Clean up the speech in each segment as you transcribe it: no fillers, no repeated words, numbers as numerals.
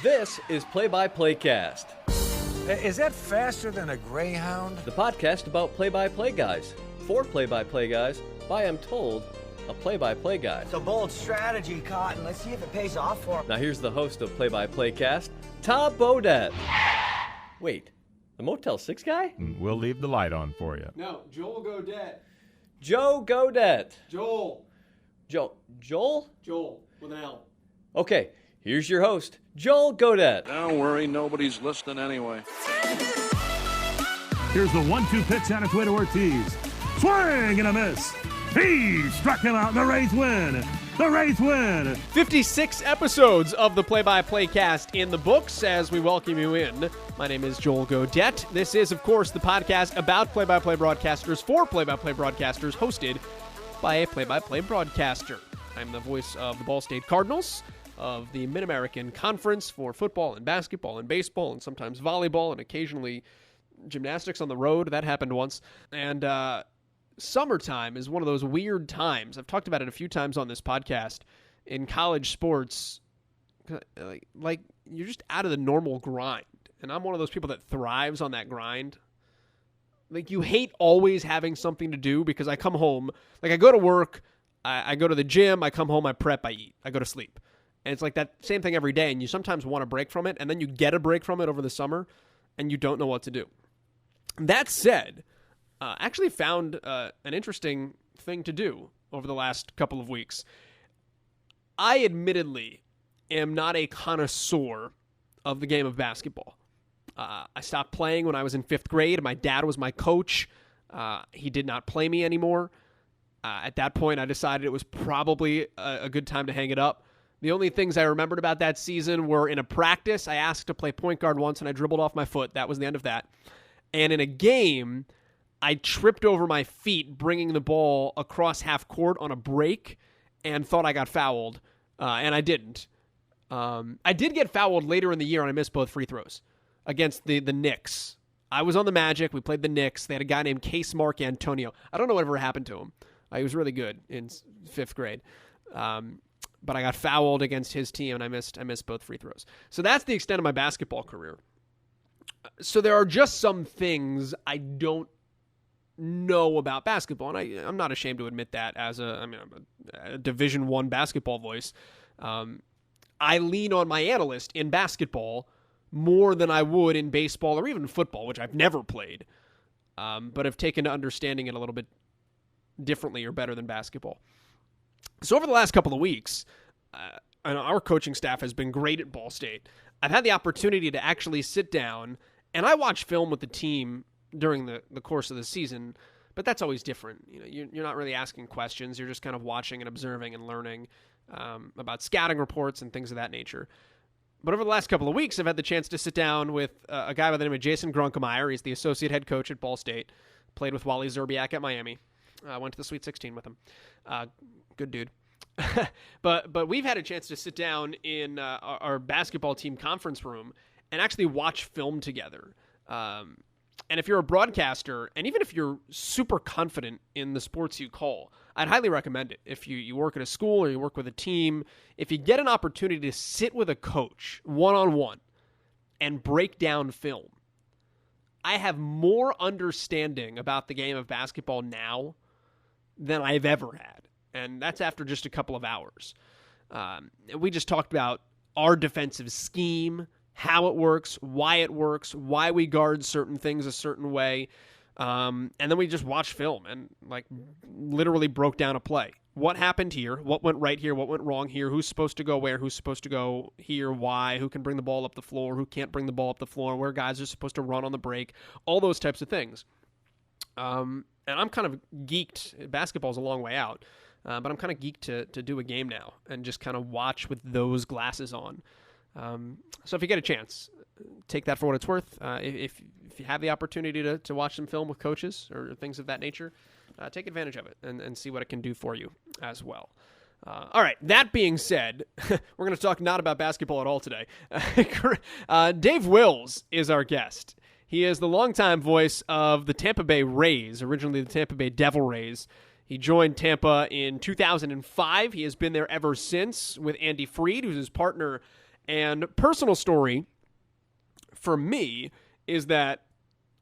This is Play-by-Playcast, Is that faster than a Greyhound? the podcast about play-by-play guys, for play-by-play guys, by, I'm told, a play-by-play guy. It's a bold strategy, Cotton. Let's see if it pays off for him. Now here's the host of Play-by-Playcast, Tom Bodett. Wait, the Motel 6 guy? We'll leave the light on for you. No, Joel Godet. Joe Godet. Joel Joel? with an L. Okay, here's your host, Joel Godet. Don't worry, nobody's listening anyway. Here's the 1-2 pitch on its way to Ortiz. Swing and a miss. He struck him out and the Rays win. The Rays win. 56 episodes of the Play-by-Playcast in the books as we welcome you in. My name is Joel Godet. This is, of course, the podcast about play-by-play broadcasters for play-by-play broadcasters, hosted by a play-by-play broadcaster. I'm the voice of the Ball State Cardinals, of the Mid-American Conference for football and basketball and baseball and sometimes volleyball and occasionally gymnastics on the road. That happened once. And summertime is one of those weird times. I've talked about it a few times on this podcast. In college sports, like you're just out of the normal grind. And I'm one of those people that thrives on that grind. Like, you hate always having something to do because I come home, like I go to work, I go to the gym, I come home, I prep, I eat, I go to sleep. And it's like that same thing every day, and you sometimes want a break from it, and then you get a break from it over the summer, and you don't know what to do. That said, I actually found an interesting thing to do over the last couple of weeks. I admittedly am not a connoisseur of the game of basketball. I stopped playing when I was in 5th grade. My dad was my coach. He did not play me anymore. At that point, I decided it was probably a good time to hang it up. The only things I remembered about that season were in a practice, I asked to play point guard once, and I dribbled off my foot. That was the end of that. And in a game, I tripped over my feet bringing the ball across half court on a break and thought I got fouled, and I didn't. I did get fouled later in the year, and I missed both free throws against the Knicks. I was on the Magic. We played the Knicks. They had a guy named Case Mark Antonio. I don't know whatever happened to him. He was really good in 5th grade. But I got fouled against his team, and I missed both free throws. So that's the extent of my basketball career. So there are just some things I don't know about basketball, and I'm not ashamed to admit that as I'm a Division I basketball voice. I lean on my analyst in basketball more than I would in baseball or even football, which I've never played, but have taken to understanding it a little bit differently or better than basketball. So over the last couple of weeks, and our coaching staff has been great at Ball State. I've had the opportunity to actually sit down, and I watch film with the team during the course of the season, but that's always different. You know, you're not really asking questions. You're just kind of watching and observing and learning about scouting reports and things of that nature. But over the last couple of weeks, I've had the chance to sit down with a guy by the name of Jason Grunkemeyer. He's the associate head coach at Ball State. Played with Wally Zerbiak at Miami. Went to the Sweet 16 with him. Good dude. But we've had a chance to sit down in our basketball team conference room and actually watch film together. And if you're a broadcaster, and even if you're super confident in the sports you call, I'd highly recommend it. If you work at a school or you work with a team, if you get an opportunity to sit with a coach one-on-one and break down film, I have more understanding about the game of basketball now than I've ever had. And that's after just a couple of hours. We just talked about our defensive scheme, how it works, why we guard certain things a certain way. And then we just watched film and like literally broke down a play. What happened here? What went right here? What went wrong here? Who's supposed to go where? Who's supposed to go here? Why? Who can bring the ball up the floor? Who can't bring the ball up the floor? Where guys are supposed to run on the break? All those types of things. And I'm kind of geeked. Basketball's a long way out. But I'm kind of geeked to do a game now and just kind of watch with those glasses on. So if you get a chance, take that for what it's worth. If you have the opportunity to watch some film with coaches or things of that nature, take advantage of it and see what it can do for you as well. All right, that being said, we're going to talk not about basketball at all today. Dave Wills is our guest. He is the longtime voice of the Tampa Bay Rays, originally the Tampa Bay Devil Rays. He joined Tampa in 2005. He has been there ever since with Andy Freed, who's his partner And personal story for me is that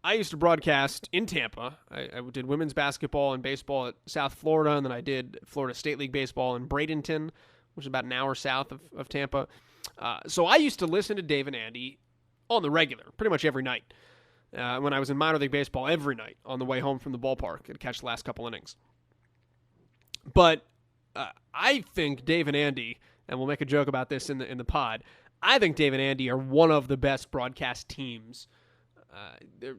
I used to broadcast in Tampa. I did women's basketball and baseball at South Florida, and then I did Florida State League baseball in Bradenton, which is about an hour south of Tampa. So I used to listen to Dave and Andy on the regular, pretty much every night. When I was in minor league baseball, every night on the way home from the ballpark, I'd catch the last couple innings. But I think Dave and Andy, and we'll make a joke about this in the pod, I think Dave and Andy are one of the best broadcast teams. They're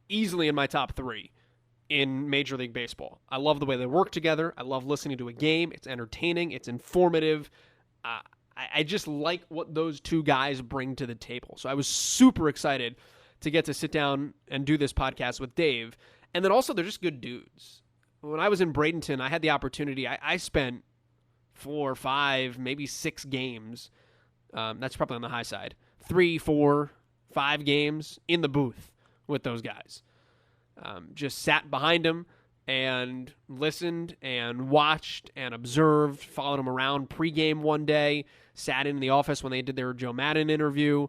easily in my top 3 in Major League Baseball. I love the way they work together. I love listening to a game. It's entertaining. It's informative. I just like what those two guys bring to the table. So I was super excited to get to sit down and do this podcast with Dave. And then also, they're just good dudes. When I was in Bradenton, I had the opportunity. I spent 4, 5, maybe 6 games. That's probably on the high side. 3, 4, 5 games in the booth with those guys. Just sat behind them and listened and watched and observed, followed them around pregame one day, sat in the office when they did their Joe Madden interview.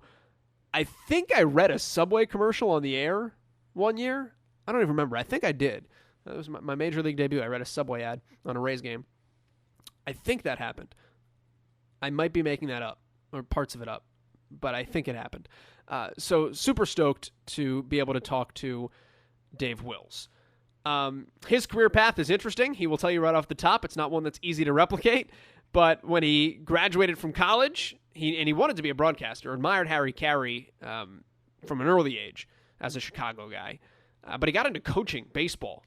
I think I read a Subway commercial on the air one year. I don't even remember. I think I did. That was my Major League debut. I read a Subway ad on a Rays game. I think that happened. I might be making that up, or parts of it up, but I think it happened. So super stoked to be able to talk to Dave Wills. His career path is interesting. He will tell you right off the top. It's not one that's easy to replicate, but when he graduated from college, he wanted to be a broadcaster, admired Harry Carey from an early age as a Chicago guy, but he got into coaching baseball.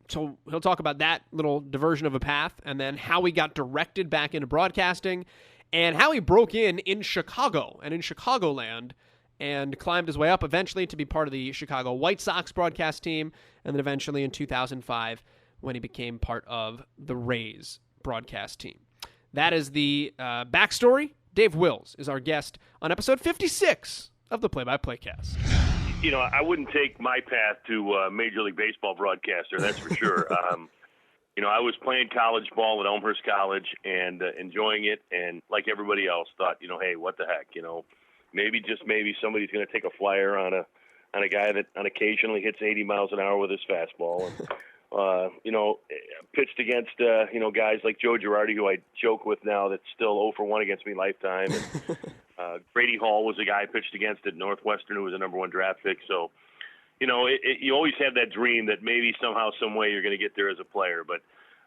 So he'll talk about that little diversion of a path, and then how he got directed back into broadcasting, and how he broke in Chicago and in Chicagoland and climbed his way up eventually to be part of the Chicago White Sox broadcast team, and then eventually in 2005 when he became part of the Rays broadcast team. That is the backstory. Dave Wills is our guest on episode 56 of the Play-by-Playcast. You know, I wouldn't take my path to Major League Baseball broadcaster, that's for sure. You know, I was playing college ball at Elmhurst College and enjoying it, and like everybody else, thought, you know, hey, what the heck, you know, maybe just maybe somebody's going to take a flyer on a guy that occasionally hits 80 miles an hour with his fastball, and you know, pitched against you know, guys like Joe Girardi, who I joke with now, that's still 0 for 1 against me lifetime. And Grady Hall was a guy I pitched against at Northwestern, who was a #1 draft pick. So, you know, you always have that dream that maybe somehow, some way, you're going to get there as a player. But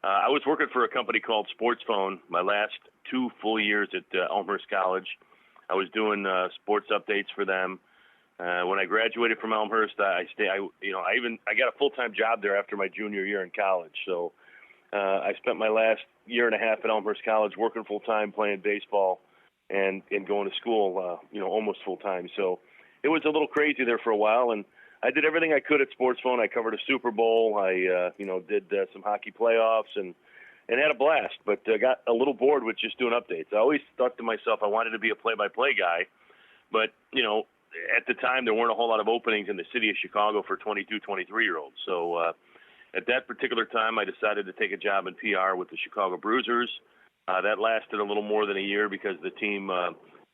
I was working for a company called Sports Phone my last 2 full years at Elmhurst College. I was doing sports updates for them. When I graduated from Elmhurst, I got a full-time job there after my junior year in college. So I spent my last year and a half at Elmhurst College working full-time, playing baseball, and going to school, you know, almost full-time. So it was a little crazy there for a while, and I did everything I could at Sports Phone. I covered a Super Bowl. I, you know, did some hockey playoffs and had a blast, but got a little bored with just doing updates. I always thought to myself I wanted to be a play-by-play guy, but, you know, at the time there weren't a whole lot of openings in the city of Chicago for 22, 23-year-olds. So at that particular time, I decided to take a job in PR with the Chicago Bruisers. That lasted a little more than a year because the team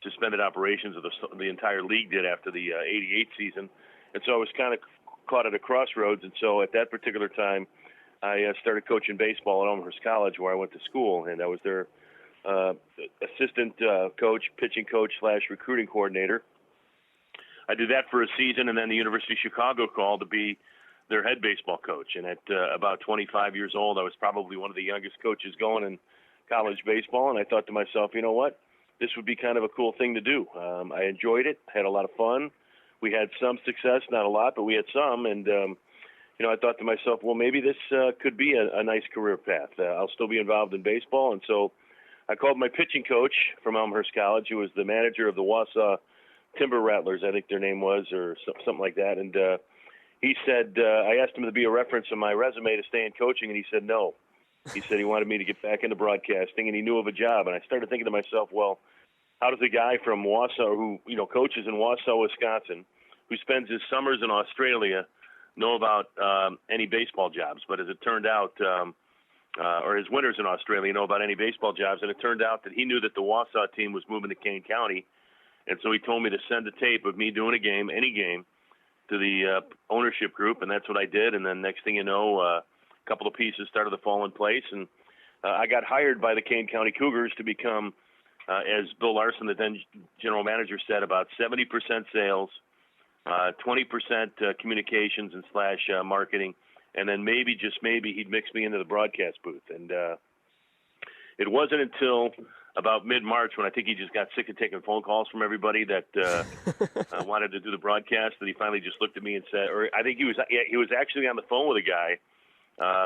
suspended operations, of the entire league did after the 88 season. And so I was kind of caught at a crossroads. And so at that particular time, I started coaching baseball at Elmhurst College, where I went to school, and I was their assistant coach, pitching coach / recruiting coordinator. I did that for a season, and then the University of Chicago called to be their head baseball coach. And at about 25 years old, I was probably one of the youngest coaches going in college baseball, and I thought to myself, you know what, this would be kind of a cool thing to do. I enjoyed it, had a lot of fun. We had some success, not a lot, but we had some, and you know, I thought to myself, well, maybe this could be a nice career path. I'll still be involved in baseball, and so I called my pitching coach from Elmhurst College, who was the manager of the Wausau Timber Rattlers, I think their name was, or something like that, and he said, I asked him to be a reference on my resume to stay in coaching, and he said no. He said he wanted me to get back into broadcasting, and he knew of a job. And I started thinking to myself, well, how does a guy from Wausau, who, you know, coaches in Wausau, Wisconsin, who spends his summers in Australia, know about any baseball jobs? But as it turned out, or his winters in Australia, about any baseball jobs. And it turned out that he knew that the Wausau team was moving to Kane County. And so he told me to send a tape of me doing a game, any game, to the ownership group. And that's what I did. And then next thing you know, a couple of pieces started to fall in place. And I got hired by the Kane County Cougars to become, as Bill Larson, the then general manager, said, about 70% sales, 20% communications and / marketing, and then maybe, just maybe, he'd mix me into the broadcast booth. And it wasn't until about mid-March, when I think he just got sick of taking phone calls from everybody that wanted to do the broadcast, that he finally just looked at me and said, or I think he was actually on the phone with a guy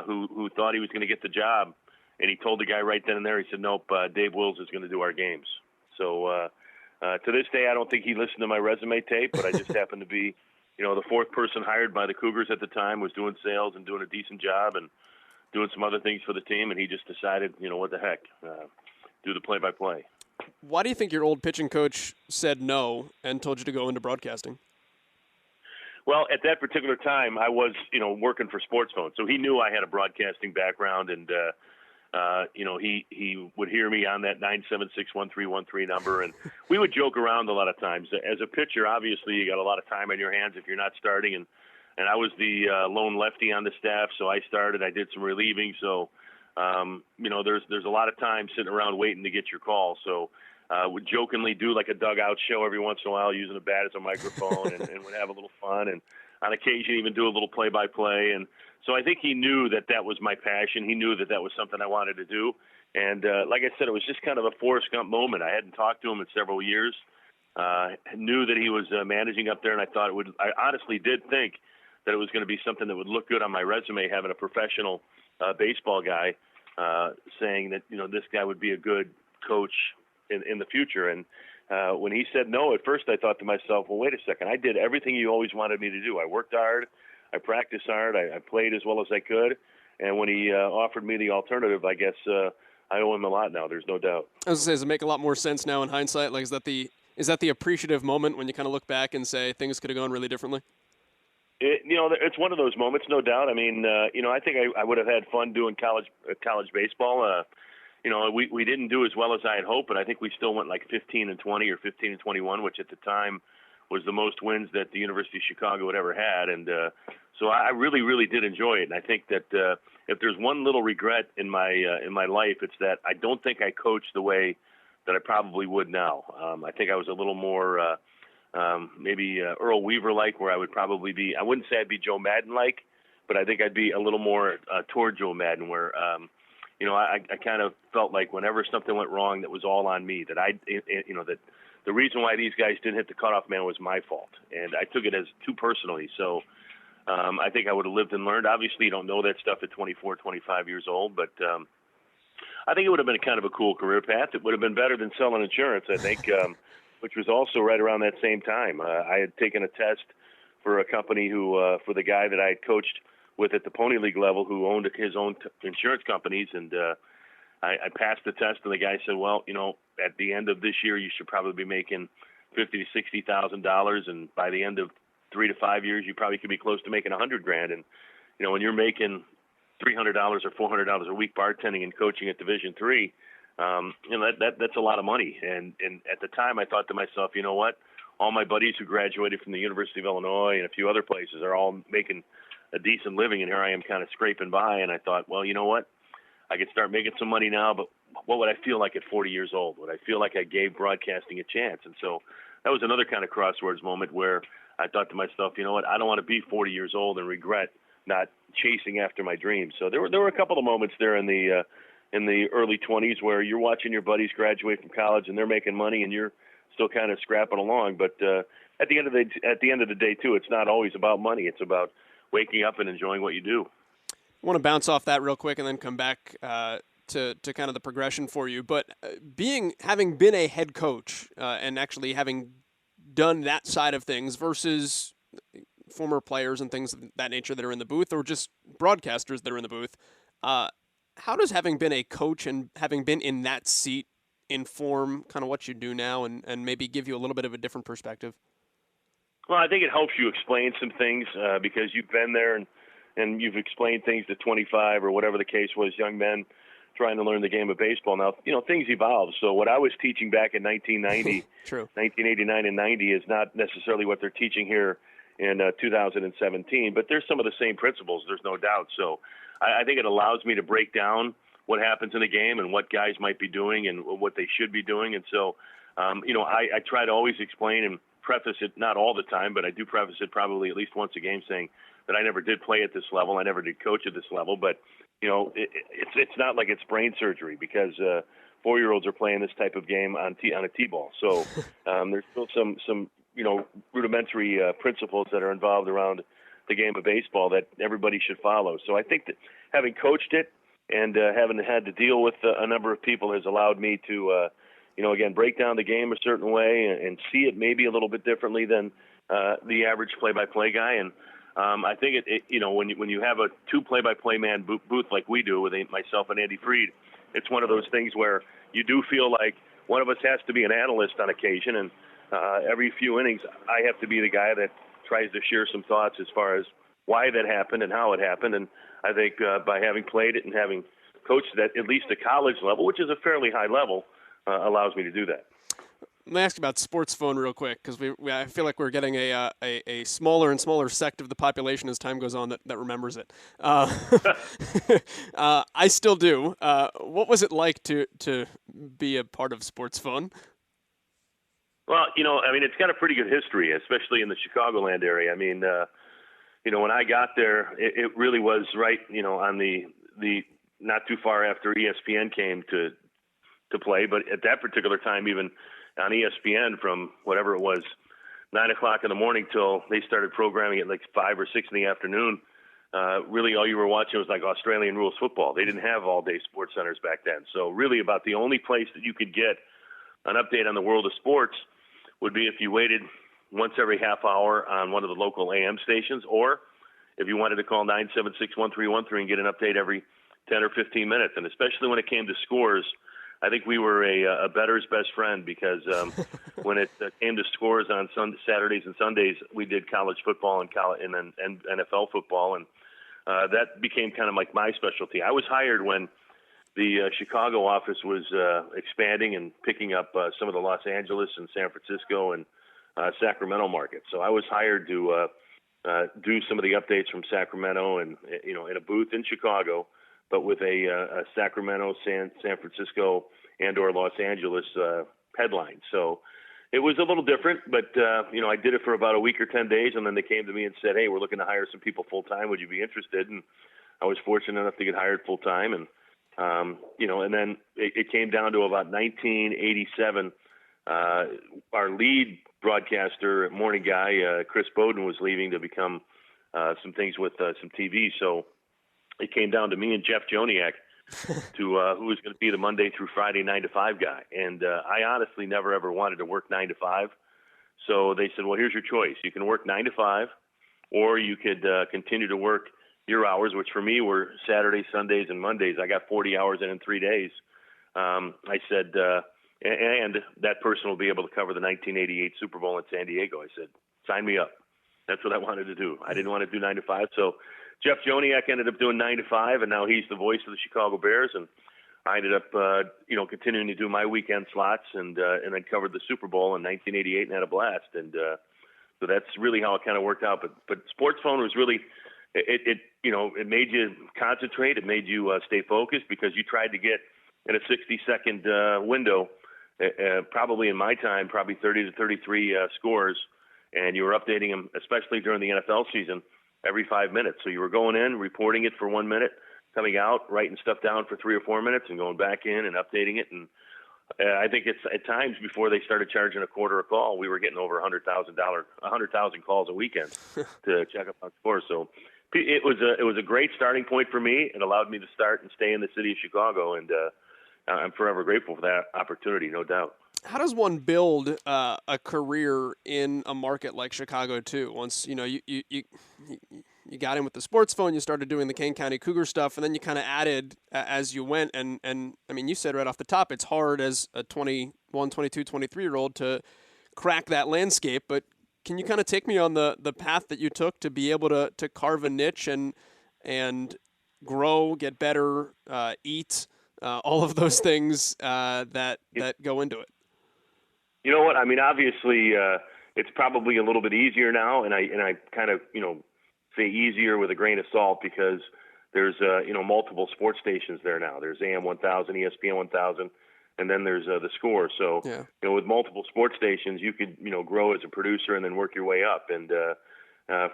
who thought he was going to get the job. And he told the guy right then and there, he said, nope, Dave Wills is going to do our games. So to this day, I don't think he listened to my resume tape, but I just happened to be, the fourth person hired by the Cougars at the time, was doing sales and doing a decent job and doing some other things for the team. And he just decided, what the heck, do the play-by-play. Why do you think your old pitching coach said no and told you to go into broadcasting? Well, at that particular time, I was, working for Sports Phone. So he knew I had a broadcasting background, and he would hear me on that 976-1313 number, and we would joke around a lot of times. As a pitcher, obviously, you got a lot of time on your hands if you're not starting, and I was the lone lefty on the staff, so I started. I did some relieving, so there's a lot of time sitting around waiting to get your call. So would jokingly do like a dugout show every once in a while, using a bat as a microphone, and would have a little fun, and on occasion even do a little play-by-play. And so I think he knew that that was my passion. He knew that that was something I wanted to do. And like I said, it was just kind of a Forrest Gump moment. I hadn't talked to him in several years. Knew that he was managing up there, and I honestly did think that it was going to be something that would look good on my resume, having a professional baseball guy saying that, this guy would be a good coach in the future. And when he said no, at first I thought to myself, well, wait a second. I did everything you always wanted me to do. I worked hard. I practiced hard. I played as well as I could. And when he offered me the alternative, I guess I owe him a lot now. There's no doubt. I was going to say, does it make a lot more sense now in hindsight? Like, is that the appreciative moment when you kind of look back and say things could have gone really differently? It's one of those moments, no doubt. I mean, I think I would have had fun doing college baseball. We didn't do as well as I had hoped, but I think we still went like 15-20 or 15-21, which at the time was the most wins that the University of Chicago had ever had. And so I really, really did enjoy it. And I think that if there's one little regret in my life, it's that I don't think I coached the way that I probably would now. I think I was a little more maybe Earl Weaver-like, where I would probably be, I wouldn't say I'd be Joe Madden-like, but I think I'd be a little more toward Joe Madden, where I kind of felt like whenever something went wrong, that was all on me, that that the reason why these guys didn't hit the cutoff man was my fault. And I took it as too personally. So I think I would have lived and learned. Obviously, you don't know that stuff at 24, 25 years old, but I think it would have been kind of a cool career path. It would have been better than selling insurance, I think, which was also right around that same time. I had taken a test for a company for the guy that I had coached with at the Pony League level, who owned his own insurance companies, and I passed the test, and the guy said, well, at the end of this year, you should probably be making $50,000 to $60,000, and by the end of 3 to 5 years, you probably could be close to making $100,000. And when you're making $300 or $400 a week bartending and coaching at Division III, that's a lot of money. And at the time, I thought to myself, you know what? All my buddies who graduated from the University of Illinois and a few other places are all making a decent living, and here I am kind of scraping by. And I thought, well, you know what? I could start making some money now, but what would I feel like at 40 years old? Would I feel like I gave broadcasting a chance? And so that was another kind of crossroads moment where I thought to myself, you know what? I don't want to be 40 years old and regret not chasing after my dreams. So there were a couple of moments there in the early 20s where you're watching your buddies graduate from college and they're making money and you're still kind of scrapping along. But at the end of the day, too, it's not always about money. It's about waking up and enjoying what you do. I want to bounce off that real quick and then come back to kind of the progression for you. But having been a head coach and actually having done that side of things versus former players and things of that nature that are in the booth, or just broadcasters that are in the booth, how does having been a coach and having been in that seat inform kind of what you do now and maybe give you a little bit of a different perspective? Well, I think it helps you explain some things because you've been there and and you've explained things to 25 or whatever the case was, young men trying to learn the game of baseball. Now, things evolve. So what I was teaching back in 1990, True. 1989 and 90 is not necessarily what they're teaching here in 2017, but there's some of the same principles, there's no doubt. So I think it allows me to break down what happens in the game and what guys might be doing and what they should be doing. And so, I try to always explain and preface it, not all the time, but I do preface it probably at least once a game, saying that I never did play at this level. I never did coach at this level, but it's not like it's brain surgery, because 4-year-olds are playing this type of game on a T-ball. So there's still some rudimentary principles that are involved around the game of baseball that everybody should follow. So I think that having coached it and having had to deal with a number of people has allowed me to, again, break down the game a certain way and see it maybe a little bit differently than the average play-by-play guy. And I think when you have a 2 play-by-play man booth like we do with myself and Andy Freed, it's one of those things where you do feel like one of us has to be an analyst on occasion, and every few innings I have to be the guy that tries to share some thoughts as far as why that happened and how it happened. And I think by having played it and having coached it at least at college level, which is a fairly high level, allows me to do that. Let me ask about sports phone real quick, because I feel like we're getting a smaller and smaller sect of the population as time goes on that remembers it. I still do. What was it like to be a part of sports phone? Well, it's got a pretty good history, especially in the Chicagoland area. I mean, when I got there, it really was right, on the not too far after ESPN came to play. But at that particular time, even on ESPN, from whatever it was, 9 o'clock in the morning till they started programming at like 5 or 6 in the afternoon, really all you were watching was like Australian rules football. They didn't have all-day sports centers back then. So really about the only place that you could get an update on the world of sports would be if you waited once every half hour on one of the local AM stations, or if you wanted to call 976-1313 and get an update every 10 or 15 minutes. And especially when it came to scores, I think we were a bettor's best friend, because when it came to scores on Saturdays and Sundays, we did college football and NFL football, and that became kind of like my specialty. I was hired when the Chicago office was expanding and picking up some of the Los Angeles and San Francisco and Sacramento markets. So I was hired to do some of the updates from Sacramento and in a booth in Chicago, but with a Sacramento, San Francisco, and/or Los Angeles headline. So it was a little different, but I did it for about a week or 10 days, and then they came to me and said, "Hey, we're looking to hire some people full time. Would you be interested?" And I was fortunate enough to get hired full time, and and then it came down to about 1987. Our lead broadcaster, morning guy, Chris Bowden, was leaving to become some things with some TV. So it came down to me and Jeff Joniak to who was going to be the Monday through Friday 9 to 5 guy. And I honestly never ever wanted to work 9 to 5. So they said, "Well, here's your choice. You can work 9 to 5, or you could continue to work your hours," which for me were Saturdays, Sundays, and Mondays. I got 40 hours in 3 days. I said, and that person will be able to cover the 1988 Super Bowl in San Diego. I said, "Sign me up." That's what I wanted to do. I didn't want to do 9 to 5. So Jeff Joniak ended up doing 9 to 5, and now he's the voice of the Chicago Bears. And I ended up, continuing to do my weekend slots and then covered the Super Bowl in 1988 and had a blast. And so that's really how it kind of worked out. But Sports Phone was really, it made you concentrate. It made you stay focused, because you tried to get in a 60-second window, probably in my time, probably 30 to 33 scores, and you were updating them, especially during the NFL season, every 5 minutes. So you were going in, reporting it for 1 minute, coming out, writing stuff down for 3 or 4 minutes, and going back in and updating it. And I think it's at times before they started charging $0.25 a call, we were getting over 100,000 calls a weekend to check up on scores. So it was a great starting point for me. It allowed me to start and stay in the city of Chicago, and I'm forever grateful for that opportunity, no doubt. How does one build a career in a market like Chicago too? Once you got in with the Sports Phone, you started doing the Kane County Cougar stuff, and then you kind of added as you went. And I mean, you said right off the top, it's hard as a 21, 22, 23-year-old to crack that landscape. But can you kind of take me on the path that you took to be able to carve a niche? And and grow, get better, eat, all of those things that go into it? You know what? I mean, obviously, it's probably a little bit easier now, and I kind of say easier with a grain of salt because there's multiple sports stations there now. There's AM 1000, ESPN 1000, and then there's the Score. So with multiple sports stations, you could grow as a producer and then work your way up. And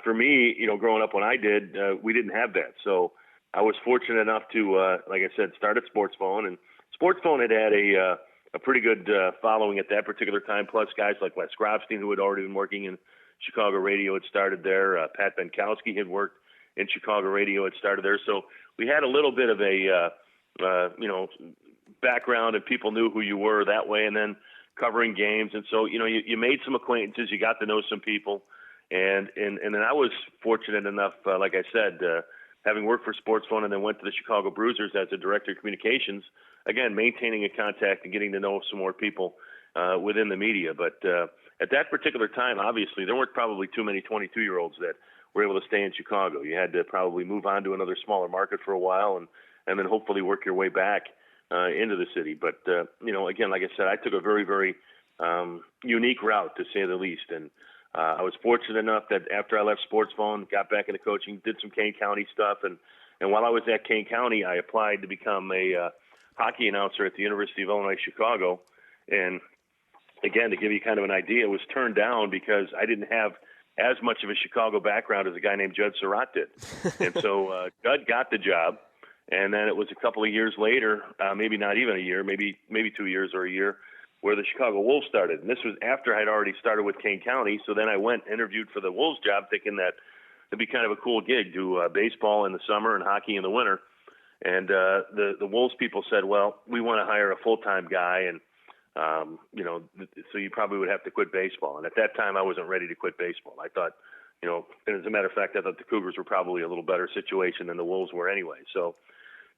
for me, growing up when I did, we didn't have that. So I was fortunate enough to, like I said, start at Sports Phone, and Sports Phone had a pretty good following at that particular time. Plus, guys like Les Grobstein, who had already been working in Chicago radio, had started there. Pat Benkowski had worked in Chicago radio, had started there. So we had a little bit of a background, and people knew who you were that way. And then covering games, and so you made some acquaintances, you got to know some people, and then I was fortunate enough, like I said, having worked for Sports Phone and then went to the Chicago Bruisers as a director of communications. Again, maintaining a contact and getting to know some more people within the media. But at that particular time, obviously, there weren't probably too many 22-year-olds that were able to stay in Chicago. You had to probably move on to another smaller market for a while and then hopefully work your way back into the city. But, again, like I said, I took a very, very unique route, to say the least. And I was fortunate enough that after I left Sports Phone, got back into coaching, did some Kane County stuff. And while I was at Kane County, I applied to become a hockey announcer at the University of Illinois Chicago. And again, to give you kind of an idea, it was turned down because I didn't have as much of a Chicago background as a guy named Judd Surratt did. And so Judd got the job. And then it was a couple of years later, maybe not even a year, maybe 2 years or a year, where the Chicago Wolves started. And this was after I'd already started with Kane County. So then I went and interviewed for the Wolves job, thinking that it'd be kind of a cool gig, do baseball in the summer and hockey in the winter. And the Wolves people said, well, we want to hire a full-time guy, and so you probably would have to quit baseball. And at that time, I wasn't ready to quit baseball. I thought, and as a matter of fact, I thought the Cougars were probably a little better situation than the Wolves were anyway. So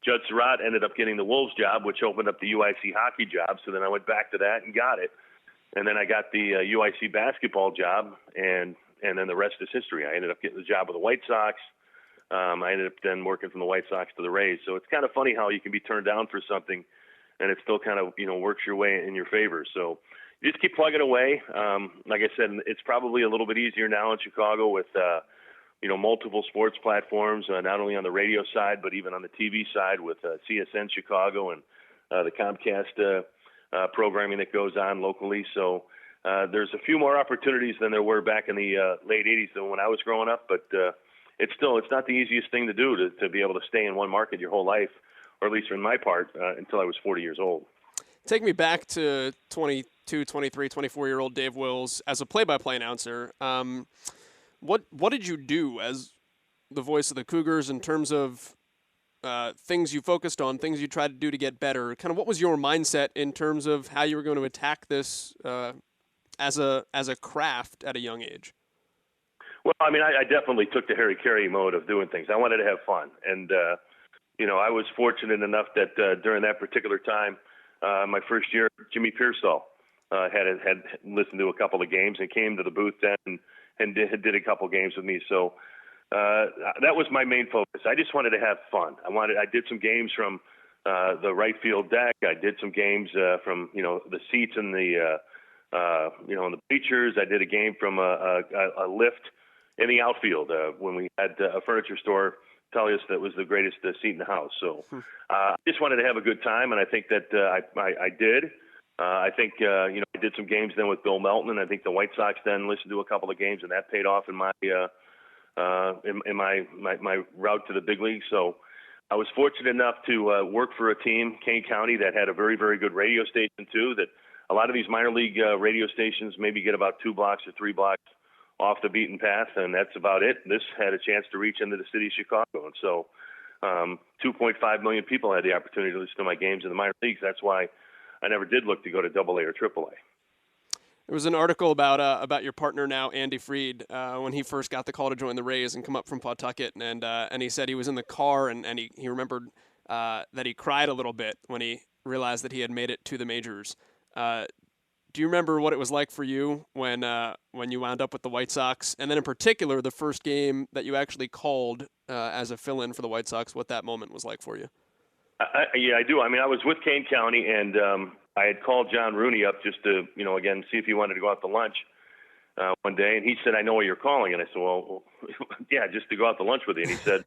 Judd Surratt ended up getting the Wolves job, which opened up the UIC hockey job. So then I went back to that and got it. And then I got the UIC basketball job, and then the rest is history. I ended up getting the job with the White Sox. I ended up then working from the White Sox to the Rays. So it's kind of funny how you can be turned down for something and it still kind of, works your way in your favor. So you just keep plugging away. Like I said, it's probably a little bit easier now in Chicago with, multiple sports platforms, not only on the radio side, but even on the TV side with CSN Chicago and the Comcast programming that goes on locally. So there's a few more opportunities than there were back in the late 80s than when I was growing up, but it's not the easiest thing to do to be able to stay in one market your whole life, or at least in my part, until I was 40 years old. Take me back to 22, 23, 24-year-old Dave Wills as a play-by-play announcer. What did you do as the voice of the Cougars in terms of things you focused on, things you tried to do to get better? Kind of what was your mindset in terms of how you were going to attack this as a craft at a young age? Well, I mean, I definitely took the Harry Carey mode of doing things. I wanted to have fun. And, I was fortunate enough that during that particular time, my first year, Jimmy Pearsall had listened to a couple of games and came to the booth then and did a couple games with me. So that was my main focus. I just wanted to have fun. I did some games from the right field deck. I did some games from, the seats in the, in the bleachers. I did a game from a lift in the outfield when we had a furniture store tell us that was the greatest seat in the house. So I just wanted to have a good time, and I think that I did. I think, I did some games then with Bill Melton, and I think the White Sox then listened to a couple of games, and that paid off in my my route to the big league. So I was fortunate enough to work for a team, Kane County, that had a very, very good radio station too, that a lot of these minor league radio stations maybe get about 2 blocks or 3 blocks off the beaten path, and that's about it. This had a chance to reach into the city of Chicago, and so 2.5 million people had the opportunity to listen to my games in the minor leagues. That's why I never did look to go to AA or AAA. There was an article about your partner now, Andy Freed, when he first got the call to join the Rays and come up from Pawtucket, and he said he was in the car and he remembered that he cried a little bit when he realized that he had made it to the majors. Do you remember what it was like for you when you wound up with the White Sox, and then in particular the first game that you actually called as a fill-in for the White Sox? What that moment was like for you? Yeah, I do. I mean, I was with Kane County, and I had called John Rooney up just to, again, see if he wanted to go out to lunch one day. And he said, "I know why you're calling." And I said, "Well, yeah, just to go out to lunch with you." And he said,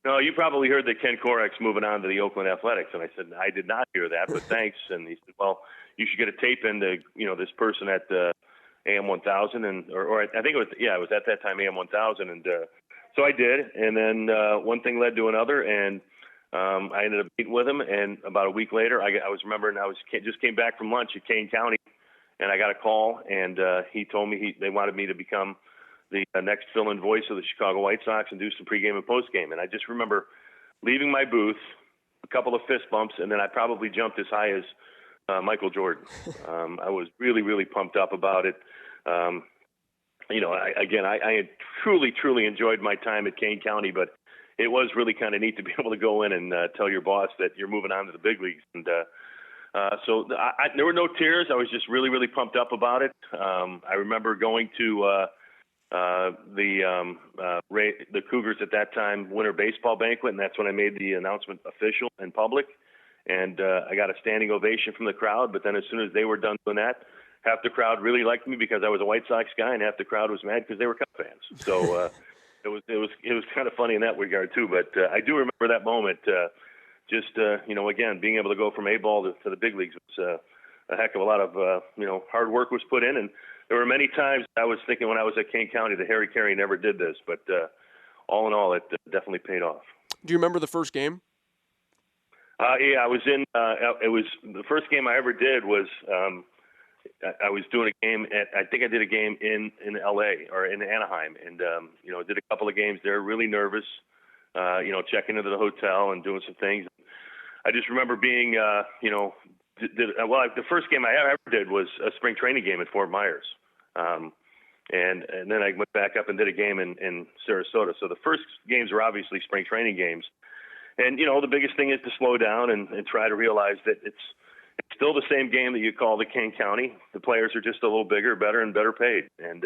"No, you probably heard that Ken Korek's moving on to the Oakland Athletics." And I said, "I did not hear that, but thanks." And he said, "Well, you should get a tape into, this person at AM 1000." Or I think it was at that time AM 1000. And so I did. And then one thing led to another. And I ended up meeting with him, and about a week later, I was remembering just came back from lunch at Kane County, and I got a call, and he told me they wanted me to become the next fill-in voice of the Chicago White Sox and do some pregame and postgame. And I just remember leaving my booth, a couple of fist bumps, and then I probably jumped as high as Michael Jordan. I was really, really pumped up about it. I had truly enjoyed my time at Kane County, but it was really kind of neat to be able to go in and tell your boss that you're moving on to the big leagues. And so there were no tears. I was just really, really pumped up about it. I remember going to the Cougars at that time winter baseball banquet, and that's when I made the announcement official in public. And I got a standing ovation from the crowd. But then as soon as they were done doing that, half the crowd really liked me because I was a White Sox guy, and half the crowd was mad because they were Cub fans. So it was kind of funny in that regard too. But I do remember that moment. Again, being able to go from A-ball to the big leagues was a heck of a lot of hard work was put in. And there were many times I was thinking when I was at Kane County that Harry Carey never did this, but all in all, it definitely paid off. Do you remember the first game? Yeah, I was in. It was the first game I ever did was. I was doing a game I think I did a game in L.A. or in Anaheim, and did a couple of games there. Really nervous, checking into the hotel and doing some things. I just remember being, the first game I ever did was a spring training game at Fort Myers, and then I went back up and did a game in Sarasota. So the first games were obviously spring training games, and the biggest thing is to slow down and try to realize that it's still the same game that you call the Kane County. The players are just a little bigger, better, and better paid. And,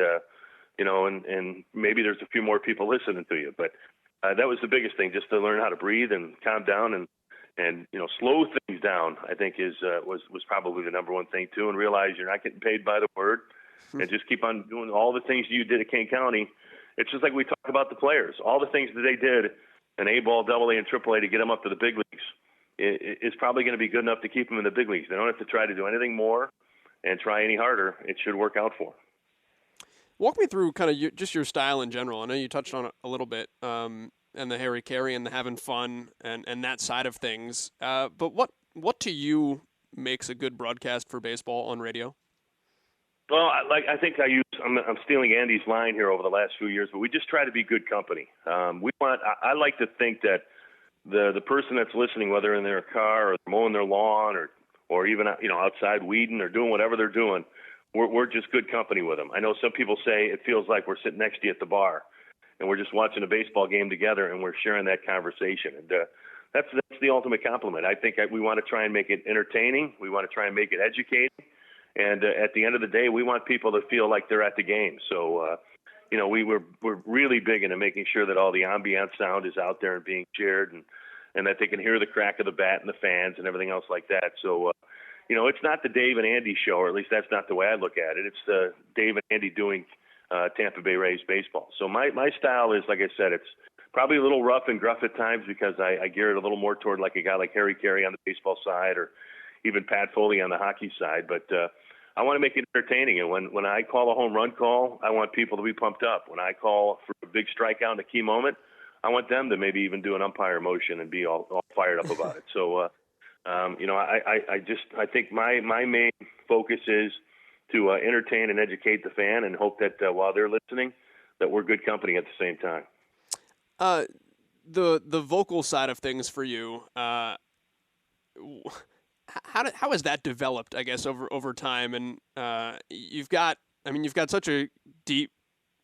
and maybe there's a few more people listening to you. But that was the biggest thing, just to learn how to breathe and calm down and slow things down, I think was probably the number one thing, too, and realize you're not getting paid by the word and just keep on doing all the things you did at Kane County. It's just like we talk about the players. All the things that they did in A-ball, AA, and AAA to get them up to the big leagues is probably going to be good enough to keep them in the big leagues. They don't have to try to do anything more and try any harder. It should work out for them. Walk me through kind of just your style in general. I know you touched on it a little bit, and the Harry Carey and the having fun and that side of things. But what to you makes a good broadcast for baseball on radio? Well, I think I'm stealing Andy's line here over the last few years, but we just try to be good company. I like to think that the person that's listening, whether in their car or mowing their lawn or even outside weeding or doing whatever they're doing, we're just good company with them. I know some people say it feels like we're sitting next to you at the bar and we're just watching a baseball game together and we're sharing that conversation. And that's the ultimate compliment. I think we want to try and make it entertaining. We want to try and make it educating. And at the end of the day, we want people to feel like they're at the game. So, we're really big into making sure that all the ambient sound is out there and being shared and that they can hear the crack of the bat and the fans and everything else like that. So, it's not the Dave and Andy show, or at least that's not the way I look at it. It's the Dave and Andy doing Tampa Bay Rays baseball. So my style is, like I said, it's probably a little rough and gruff at times because I gear it a little more toward like a guy like Harry Carey on the baseball side or even Pat Foley on the hockey side. But I want to make it entertaining. And when I call a home run call, I want people to be pumped up. When I call for a big strikeout in a key moment, I want them to maybe even do an umpire motion and be all fired up about it. So, I think my main focus is to entertain and educate the fan and hope that while they're listening, that we're good company at the same time. The vocal side of things for you, how has that developed, I guess, over time? And you've got such a deep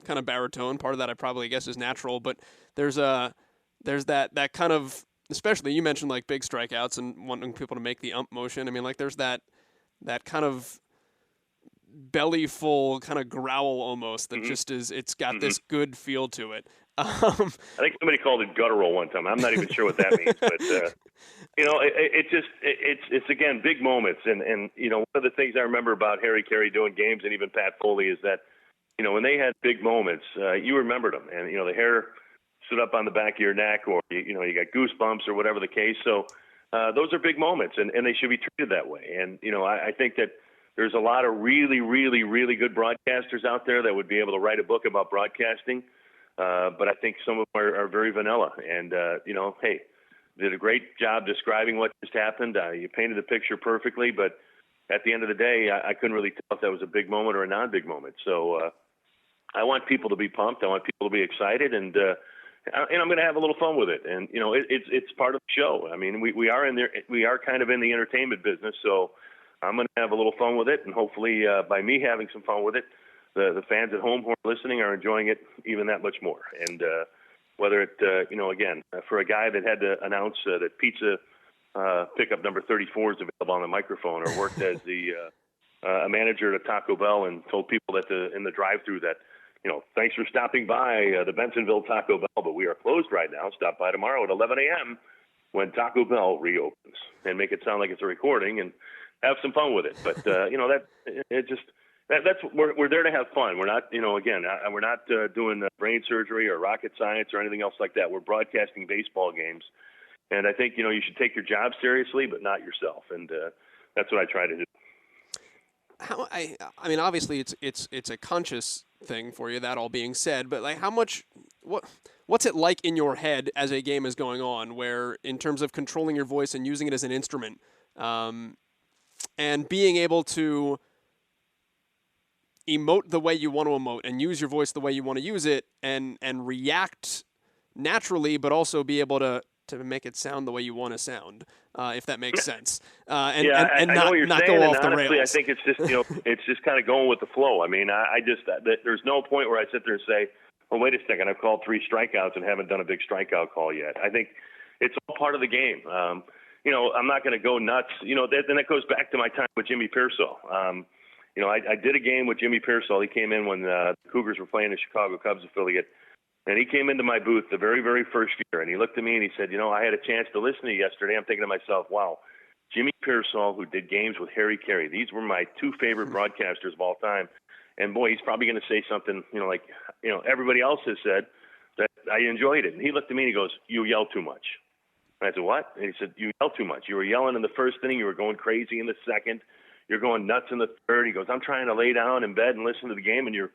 kind of baritone. Part of that I probably guess is natural, but there's that kind of, especially you mentioned like big strikeouts and wanting people to make the ump motion. I mean, like there's that kind of belly full kind of growl almost that just is, it's got this good feel to it. I think somebody called it guttural one time. I'm not even sure what that means, but it's again big moments, and one of the things I remember about Harry Carey doing games, and even Pat Foley, is that when they had big moments, you remembered them, and the hair stood up on the back of your neck, or you got goosebumps or whatever the case. So those are big moments, and they should be treated that way. And I think that there's a lot of really, really, really good broadcasters out there that would be able to write a book about broadcasting. But I think some of them are very vanilla. And, hey, did a great job describing what just happened. You painted the picture perfectly. But at the end of the day, I couldn't really tell if that was a big moment or a non-big moment. So I want people to be pumped. I want people to be excited. And I'm going to have a little fun with it. And, it's part of the show. I mean, we are in there. We are kind of in the entertainment business. So I'm going to have a little fun with it. And hopefully by me having some fun with it, the fans at home who are listening are enjoying it even that much more. And whether it, again, for a guy that had to announce that pizza pickup number 34 is available on the microphone, or worked as a manager at Taco Bell and told people that in the drive-thru that, thanks for stopping by the Bensonville Taco Bell, but we are closed right now. Stop by tomorrow at 11 a.m. when Taco Bell reopens, and make it sound like it's a recording and have some fun with it. But, that's we're there to have fun. We're not, we're not doing brain surgery or rocket science or anything else like that. We're broadcasting baseball games, and I think you should take your job seriously, but not yourself, and that's what I try to do. I mean, obviously, it's a conscious thing for you. That all being said, but like, what's it like in your head as a game is going on, where in terms of controlling your voice and using it as an instrument, and being able to emote the way you want to emote and use your voice the way you want to use it, and react naturally, but also be able to make it sound the way you want to sound, if that makes sense. And not go off the rails. I think it's just it's just kind of going with the flow. I mean, there's no point where I sit there and say, well, wait a second, I've called 3 strikeouts and haven't done a big strikeout call yet. I think it's all part of the game. I'm not going to go nuts. Then it goes back to my time with Jimmy Pearsall. I did a game with Jimmy Pearsall. He came in when the Cougars were playing the Chicago Cubs affiliate, and he came into my booth the very, very first year, and he looked at me and he said, I had a chance to listen to you yesterday. I'm thinking to myself, wow, Jimmy Pearsall, who did games with Harry Carey, these were my 2 favorite broadcasters of all time. And, boy, he's probably going to say something, like everybody else has said, that I enjoyed it. And he looked at me and he goes, you yell too much. And I said, what? And he said, you yell too much. You were yelling in the first inning. You were going crazy in the second. You're going nuts in the third. He goes, I'm trying to lay down in bed and listen to the game, and you're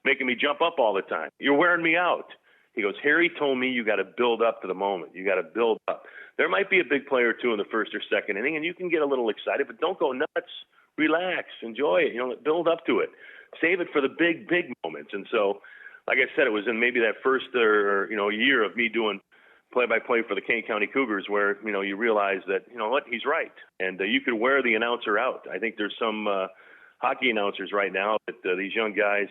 making me jump up all the time. You're wearing me out. He goes, Harry told me you got to build up to the moment. You got to build up. There might be a big play or two in the first or second inning, and you can get a little excited, but don't go nuts. Relax. Enjoy it. Build up to it. Save it for the big, big moments. And so, like I said, it was in maybe that first year of me doing play-by-play for the Kane County Cougars where, you realize that, he's right. And you could wear the announcer out. I think there's some hockey announcers right now that these young guys,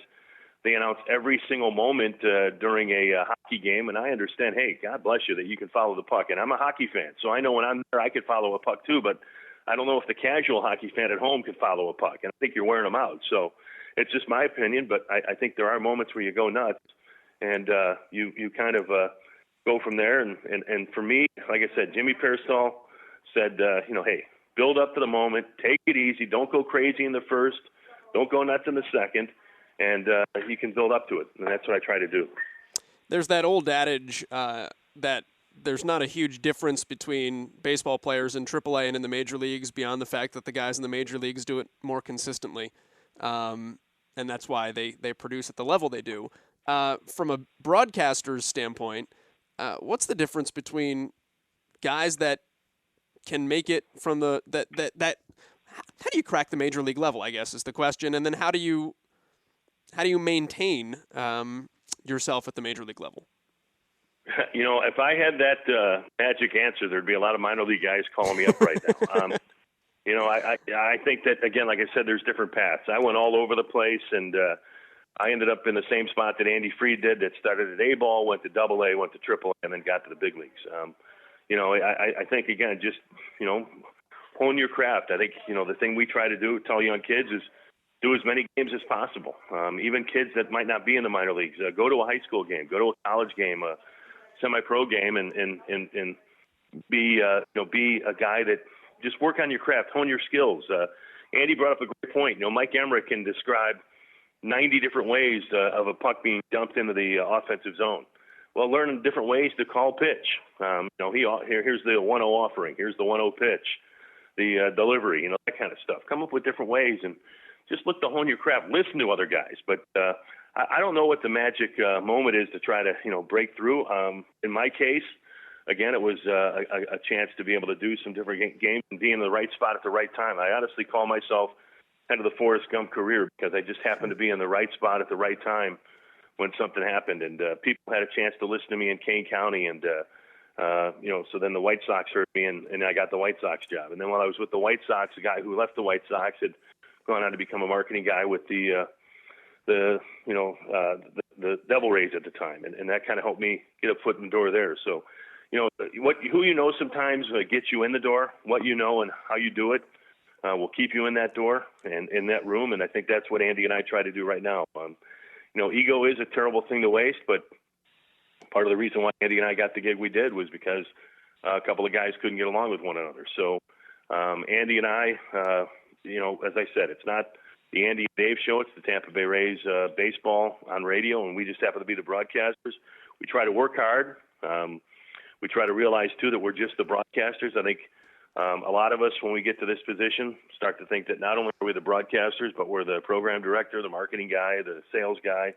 they announce every single moment during a hockey game. And I understand, hey, God bless you that you can follow the puck. And I'm a hockey fan, so I know when I'm there I could follow a puck too. But I don't know if the casual hockey fan at home can follow a puck. And I think you're wearing them out. So it's just my opinion, but I think there are moments where you go nuts. And you kind of go from there. And for me, like I said, Jimmy Pearsall said, hey, build up to the moment, take it easy, don't go crazy in the first, don't go nuts in the second, and you can build up to it. And that's what I try to do. There's that old adage that there's not a huge difference between baseball players in AAA and in the major leagues beyond the fact that the guys in the major leagues do it more consistently. And that's why they produce at the level they do. From a broadcaster's standpoint, what's the difference between guys that can make it from that how do you crack the major league level, I guess, is the question, and then how do you maintain yourself at the major league level? If I had that magic answer, there'd be a lot of minor league guys calling me up right now. I think that, again, like I said, there's different paths. I went all over the place, and I ended up in the same spot that Andy Freed did, that started at A-ball, went to AA, went to AAA, and then got to the big leagues. I think, again, just, hone your craft. I think, the thing we try to do, tell young kids is, do as many games as possible. Even kids that might not be in the minor leagues, go to a high school game, go to a college game, a semi-pro game, and be be a guy that just work on your craft, hone your skills. Andy brought up a great point. Mike Emmerich can describe 90 different ways of a puck being dumped into the offensive zone. Well, learn different ways to call pitch. Here's the 1-0 offering. Here's the 1-0 pitch, the delivery, that kind of stuff. Come up with different ways and just look to hone your craft. Listen to other guys. But I don't know what the magic moment is to try to, break through. In my case, again, it was a chance to be able to do some different games and be in the right spot at the right time. I honestly call myself kind of the Forrest Gump career because I just happened to be in the right spot at the right time when something happened. And people had a chance to listen to me in Kane County. And, so then the White Sox heard me and I got the White Sox job. And then while I was with the White Sox, the guy who left the White Sox had gone on to become a marketing guy with the Devil Rays at the time. And that kind of helped me get a foot in the door there. So, who sometimes gets you in the door, what you know and how you do it will keep you in that door and in that room. And I think that's what Andy and I try to do right now. Ego is a terrible thing to waste, but part of the reason why Andy and I got the gig we did was because a couple of guys couldn't get along with one another. So Andy and I, as I said, it's not the Andy and Dave show. It's the Tampa Bay Rays baseball on radio, and we just happen to be the broadcasters. We try to work hard. We try to realize, too, that we're just the broadcasters. I think a lot of us, when we get to this position, start to think that not only are we the broadcasters, but we're the program director, the marketing guy, the sales guy,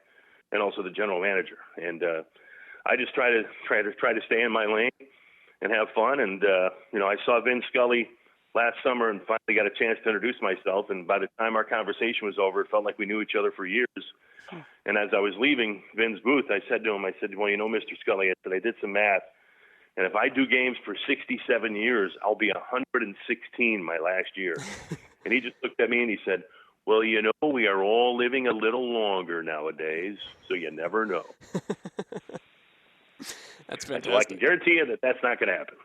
and also the general manager. And I just try to stay in my lane and have fun. And, I saw Vin Scully last summer and finally got a chance to introduce myself. And by the time our conversation was over, it felt like we knew each other for years. And as I was leaving Vin's booth, I said to him, well, Mr. Scully, I did some math. And if I do games for 67 years, I'll be 116 my last year. And he just looked at me and he said, well, we are all living a little longer nowadays, so you never know. That's fantastic. So I can guarantee you that that's not going to happen.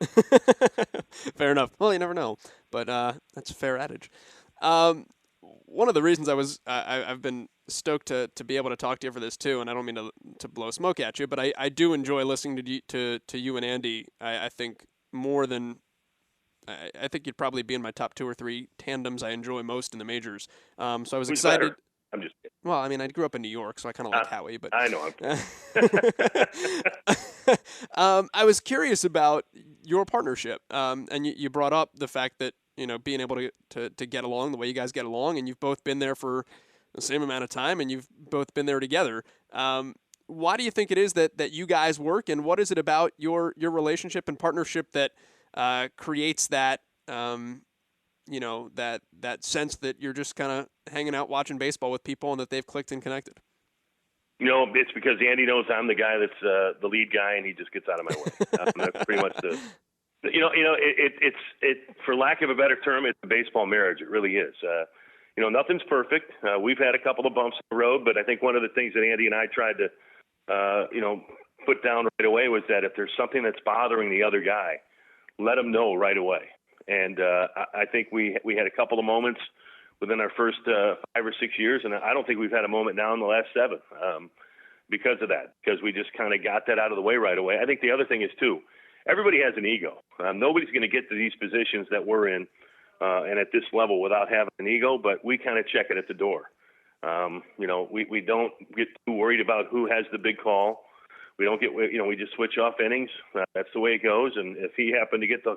Fair enough. Well, you never know, but that's a fair adage. One of the reasons I've been stoked to be able to talk to you for this too, and I don't mean to blow smoke at you, but I do enjoy listening to you and Andy. I think more than I think you'd probably be in my top 2 or 3 tandems I enjoy most in the majors. So I was excited. Better? I'm just kidding. Well, I mean, I grew up in New York, so I kind of like Howie. But I know. I was curious about your partnership, and you brought up the fact that being able to get along the way you guys get along, and you've both been there for the same amount of time, and you've both been there together. Why do you think it is that you guys work, and what is it about your relationship and partnership that creates that that sense that you're just kind of hanging out watching baseball with people and that they've clicked and connected? It's because Andy knows I'm the guy that's the lead guy, and he just gets out of my way. That's pretty much it's for lack of a better term, it's a baseball marriage. It really is. Nothing's perfect. We've had a couple of bumps in the road, but I think one of the things that Andy and I tried to, put down right away was that if there's something that's bothering the other guy, let him know right away. And I think we had a couple of moments within our first 5 or 6 years, and I don't think we've had a moment now in the last 7 because of that, because we just kind of got that out of the way right away. I think the other thing is, too, everybody has an ego. Nobody's going to get to these positions that we're in and at this level without having an ego, but we kind of check it at the door. We don't get too worried about who has the big call. We don't get, we just switch off innings. That's the way it goes. And if he happened to get the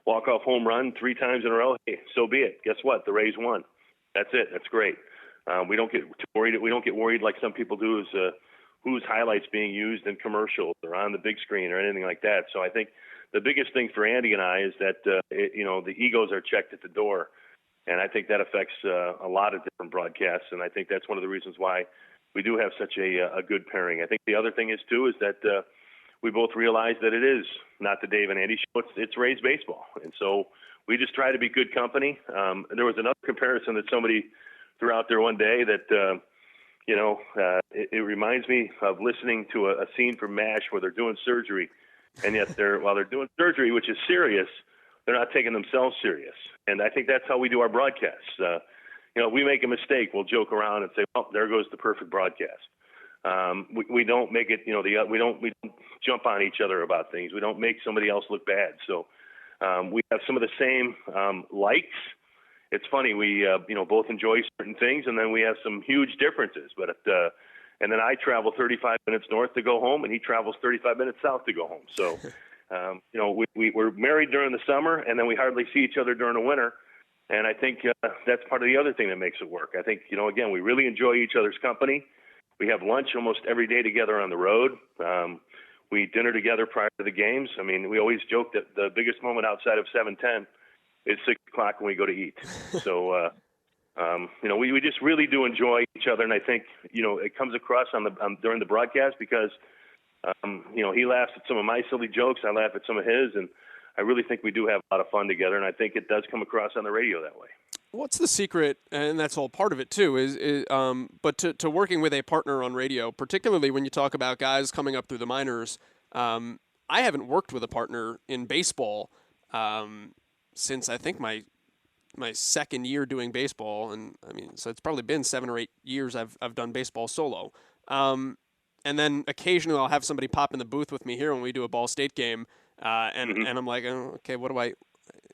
walk-off home run 3 times in a row, hey, so be it. Guess what? The Rays won. That's it. That's great. We don't get too worried. We don't get worried like some people do is whose highlights being used in commercials or on the big screen or anything like that. So I think the biggest thing for Andy and I is that, the egos are checked at the door. And I think that affects a lot of different broadcasts. And I think that's one of the reasons why we do have such a good pairing. I think the other thing is, too, is that we both realize that it is not the Dave and Andy show. It's Rays baseball. And so we just try to be good company. There was another comparison that somebody threw out there one day that, it reminds me of listening to a scene from MASH where they're doing surgery. And yet while they're doing surgery, which is serious, they're not taking themselves serious. And I think that's how we do our broadcasts. we make a mistake, we'll joke around and say, "Oh, there goes the perfect broadcast." We don't make it, we don't jump on each other about things. We don't make somebody else look bad. So we have some of the same likes. It's funny, we both enjoy certain things, and then we have some huge differences. But and then I travel 35 minutes north to go home, and he travels 35 minutes south to go home. So we're married during the summer, and then we hardly see each other during the winter. And I think that's part of the other thing that makes it work. I think, again, we really enjoy each other's company. We have lunch almost every day together on the road. We eat dinner together prior to the games. I mean, we always joke that the biggest moment outside of 7:10 is 6 o'clock when we go to eat. So, we just really do enjoy each other. And I think, it comes across during the broadcast because, he laughs at some of my silly jokes. I laugh at some of his. And I really think we do have a lot of fun together. And I think it does come across on the radio that way. What's the secret, and that's all part of it too, but to working with a partner on radio, particularly when you talk about guys coming up through the minors. I haven't worked with a partner in baseball since I think my second year doing baseball, and I mean, so it's probably been 7 or 8 years I've done baseball solo. And then occasionally I'll have somebody pop in the booth with me here when we do a Ball State game, and I'm like, oh, okay,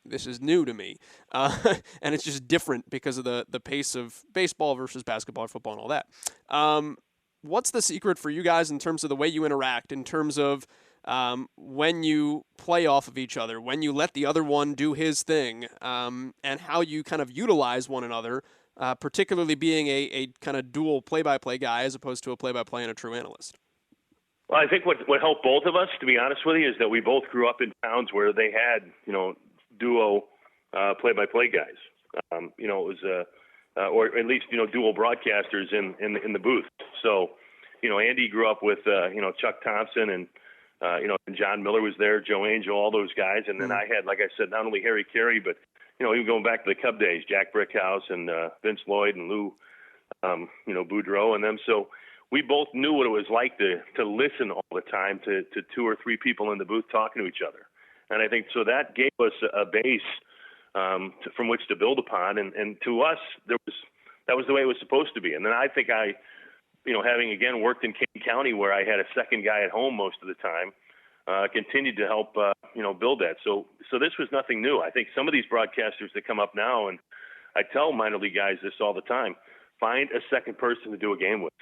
this is new to me. And it's just different because of the pace of baseball versus basketball or football and all that. What's the secret for you guys in terms of the way you interact, in terms of when you play off of each other, when you let the other one do his thing, and how you kind of utilize one another, particularly being a kind of dual play-by-play guy as opposed to a play-by-play and a true analyst? Well, I think what helped both of us, to be honest with you, is that we both grew up in towns where they had, duo play-by-play guys. It was, or at least, dual broadcasters in the booth. So, Andy grew up with, Chuck Thompson and John Miller was there, Joe Angel, all those guys. And then I had, like I said, not only Harry Carey, but, even going back to the Cub days, Jack Brickhouse and Vince Lloyd and Lou, Boudreau and them. So we both knew what it was like to listen all the time to 2 or 3 people in the booth talking to each other. And I think so that gave us a base from which to build upon. And to us, that was the way it was supposed to be. And then I think having, again, worked in King County where I had a second guy at home most of the time, continued to help, build that. So this was nothing new. I think some of these broadcasters that come up now, and I tell minor league guys this all the time, find a second person to do a game with,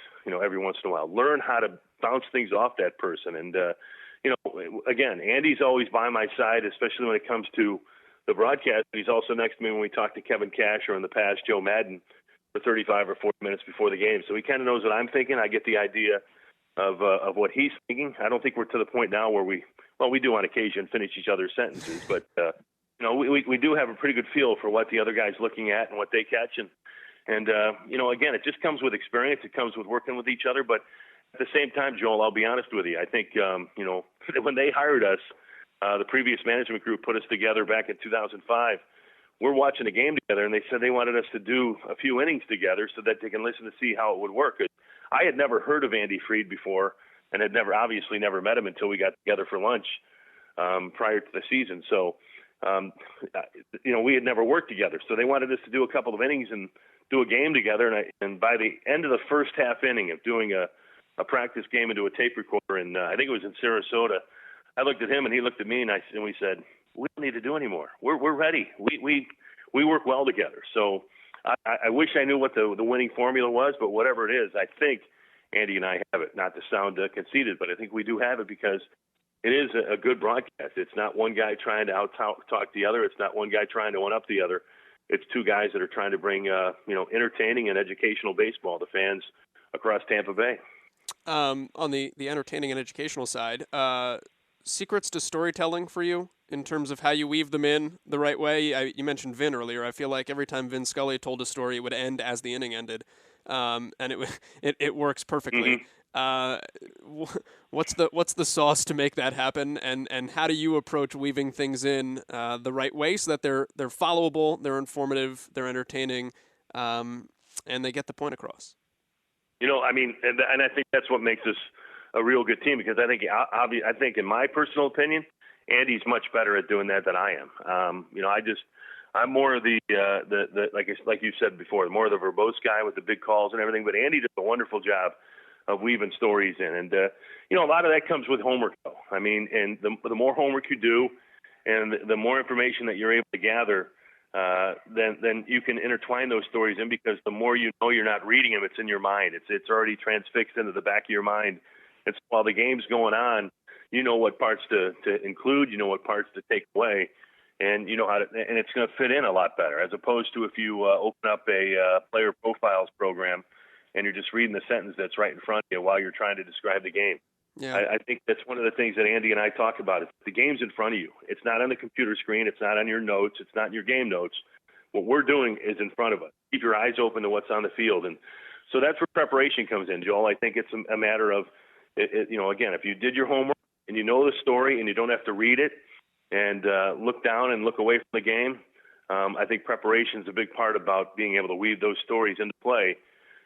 every once in a while. Learn how to bounce things off that person. And, again, Andy's always by my side, especially when it comes to the broadcast. He's also next to me when we talk to Kevin Cash or in the past Joe Madden for 35 or 40 minutes before the game. So he kind of knows what I'm thinking. I get the idea of what he's thinking. I don't think we're to the point now where we do on occasion finish each other's sentences, but we do have a pretty good feel for what the other guy's looking at and what they catch. And again, it just comes with experience. It comes with working with each other. But at the same time, Joel, I'll be honest with you. I think, when they hired us, the previous management group put us together back in 2005. We're watching a game together, and they said they wanted us to do a few innings together so that they can listen to see how it would work. I had never heard of Andy Fried before and had obviously never met him until we got together for lunch prior to the season. So, we had never worked together. So they wanted us to do a couple of innings and do a game together. And by the end of the first half inning of doing a practice game into a tape recorder, and I think it was in Sarasota, I looked at him and he looked at me, and we said, we don't need to do anymore. We're ready. We work well together. So I wish I knew what the winning formula was, but whatever it is, I think Andy and I have it. Not to sound conceited, but I think we do have it because it is a good broadcast. It's not one guy trying to out-talk the other. It's not one guy trying to one-up the other. It's 2 guys that are trying to bring entertaining and educational baseball to fans across Tampa Bay. On the entertaining and educational side, secrets to storytelling for you in terms of how you weave them in the right way? You mentioned Vin earlier. I feel like every time Vin Scully told a story, it would end as the inning ended, and it works perfectly. Mm-hmm. What's the sauce to make that happen, and how do you approach weaving things in the right way so that they're followable, they're informative, they're entertaining, and they get the point across? And I think that's what makes us a real good team, because I think in my personal opinion, Andy's much better at doing that than I am. I'm more of the like you said before, more of the verbose guy with the big calls and everything. But Andy does a wonderful job of weaving stories in, and a lot of that comes with homework, though. I mean, and the more homework you do, and the more information that you're able to gather, then you can intertwine those stories in, because the more you know you're not reading them, it's in your mind. It's already transfixed into the back of your mind. And so while the game's going on, you know what parts to include, you know what parts to take away, and you know how to, and it's going to fit in a lot better, as opposed to if you open up a player profiles program and you're just reading the sentence that's right in front of you while you're trying to describe the game. Yeah. I think that's one of the things that Andy and I talk about. Is the game's in front of you. It's not on the computer screen. It's not on your notes. It's not in your game notes. What we're doing is in front of us. Keep your eyes open to what's on the field. And so that's where preparation comes in, Joel. I think it's a matter of, again, if you did your homework and you know the story and you don't have to read it and look down and look away from the game, I think preparation is a big part about being able to weave those stories into play.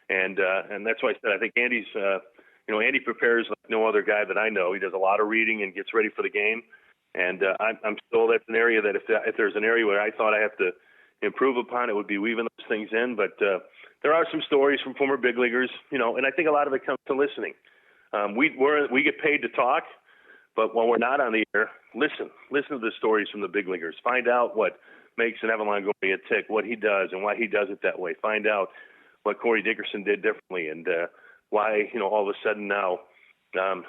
And that's why I said I think Andy's Andy prepares like no other guy that I know. He does a lot of reading and gets ready for the game. And I'm still, that's an area that if there's an area where I thought I have to improve upon, it would be weaving those things in. But there are some stories from former big leaguers, and I think a lot of it comes to listening. We get paid to talk, but when we're not on the air, listen to the stories from the big leaguers. Find out what makes an Evan Longoria tick, what he does and why he does it that way. Find out what Corey Dickerson did differently, and why, all of a sudden now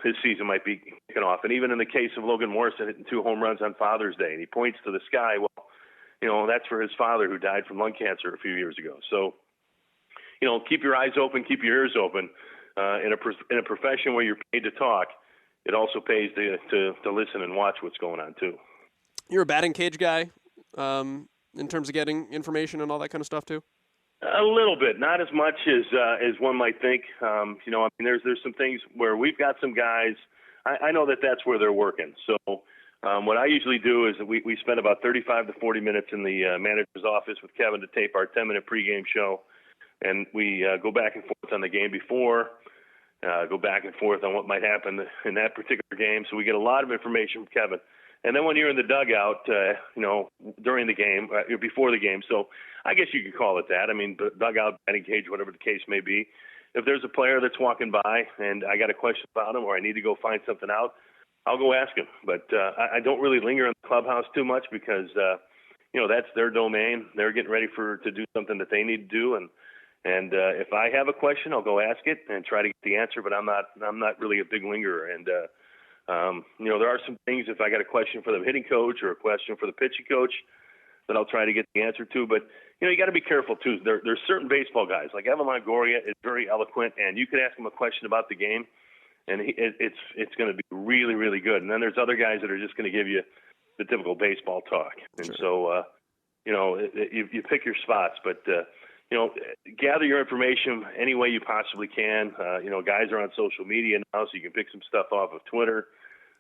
his season might be kicking off. And even in the case of Logan Morrison hitting 2 home runs on Father's Day, and he points to the sky, well, that's for his father who died from lung cancer a few years ago. So, keep your eyes open, keep your ears open. In a profession where you're paid to talk, it also pays to listen and watch what's going on too. You're a batting cage guy in terms of getting information and all that kind of stuff too? A little bit, not as much as one might think. There's some things where we've got some guys. I know that's where they're working. So what I usually do is we spend about 35 to 40 minutes in the manager's office with Kevin to tape our 10-minute pregame show, and we go back and forth on the game before, go back and forth on what might happen in that particular game. So we get a lot of information from Kevin. And then when you're in the dugout, during the game, before the game, so I guess you could call it that. I mean, dugout, batting cage, whatever the case may be. If there's a player that's walking by and I got a question about him or I need to go find something out, I'll go ask him. But I don't really linger in the clubhouse too much because, that's their domain. They're getting ready to do something that they need to do. And if I have a question, I'll go ask it and try to get the answer. But I'm not really a big lingerer. And there are some things, if I got a question for the hitting coach or a question for the pitching coach, that I'll try to get the answer to. But, you got to be careful, too. There's certain baseball guys, like Evan Longoria is very eloquent, and you can ask him a question about the game, and it's going to be really, really good. And then there's other guys that are just going to give you the typical baseball talk. And sure. So, you pick your spots. But, gather your information any way you possibly can. Guys are on social media now, so you can pick some stuff off of Twitter.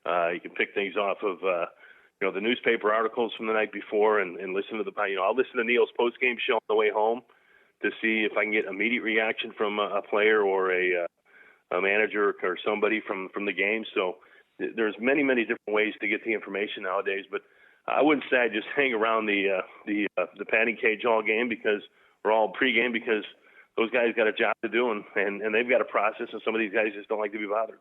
You can pick things off of, the newspaper articles from the night before and listen to I'll listen to Neil's postgame show on the way home to see if I can get immediate reaction from a player or a manager or somebody from the game. So there's many, many different ways to get the information nowadays, but I wouldn't say I just hang around the batting cage all game or all pregame because those guys got a job to do and they've got a process, and some of these guys just don't like to be bothered.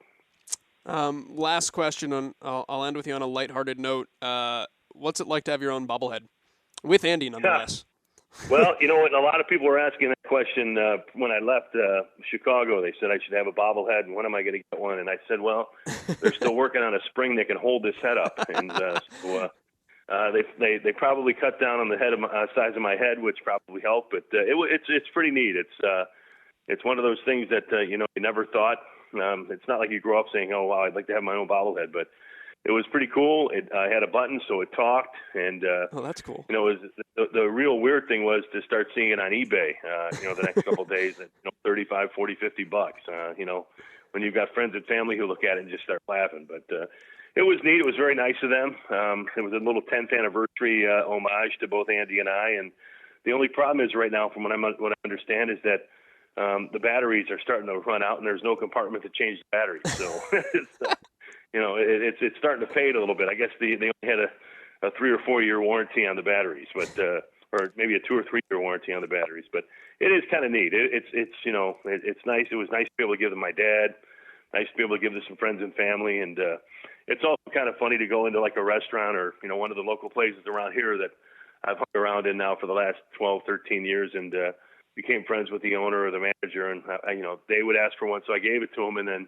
Last question. I'll end with you on a lighthearted note. What's it like to have your own bobblehead? With Andy, nonetheless. Well, a lot of people were asking that question when I left Chicago. They said I should have a bobblehead, and when am I going to get one? And I said, well, they're still working on a spring that can hold this head up. And they probably cut down on the size of my head, which probably helped. But it's pretty neat. It's one of those things that you never thought. It's not like you grow up saying, "Oh wow, I'd like to have my own bobblehead," but it was pretty cool. It had a button, so it talked, and oh, that's cool. The real weird thing was to start seeing it on eBay. The next couple of days at $35, $40, $50. When you've got friends and family who look at it and just start laughing. But it was neat. It was very nice of them. It was a little 10th anniversary homage to both Andy and I. And the only problem is right now, from what I understand, is that the batteries are starting to run out, and there's no compartment to change the batteries. So, it's starting to fade a little bit. I guess they only had a 3 or 4 year warranty on the batteries, but or maybe a 2 or 3 year warranty on the batteries. But it is kind of neat. It's nice. It was nice to be able to give them my dad. Nice to be able to give this some friends and family, and it's also kind of funny to go into like a restaurant or one of the local places around here that I've hung around in now for the last 12, 13 years, and became friends with the owner or the manager, and they would ask for one, so I gave it to them, and then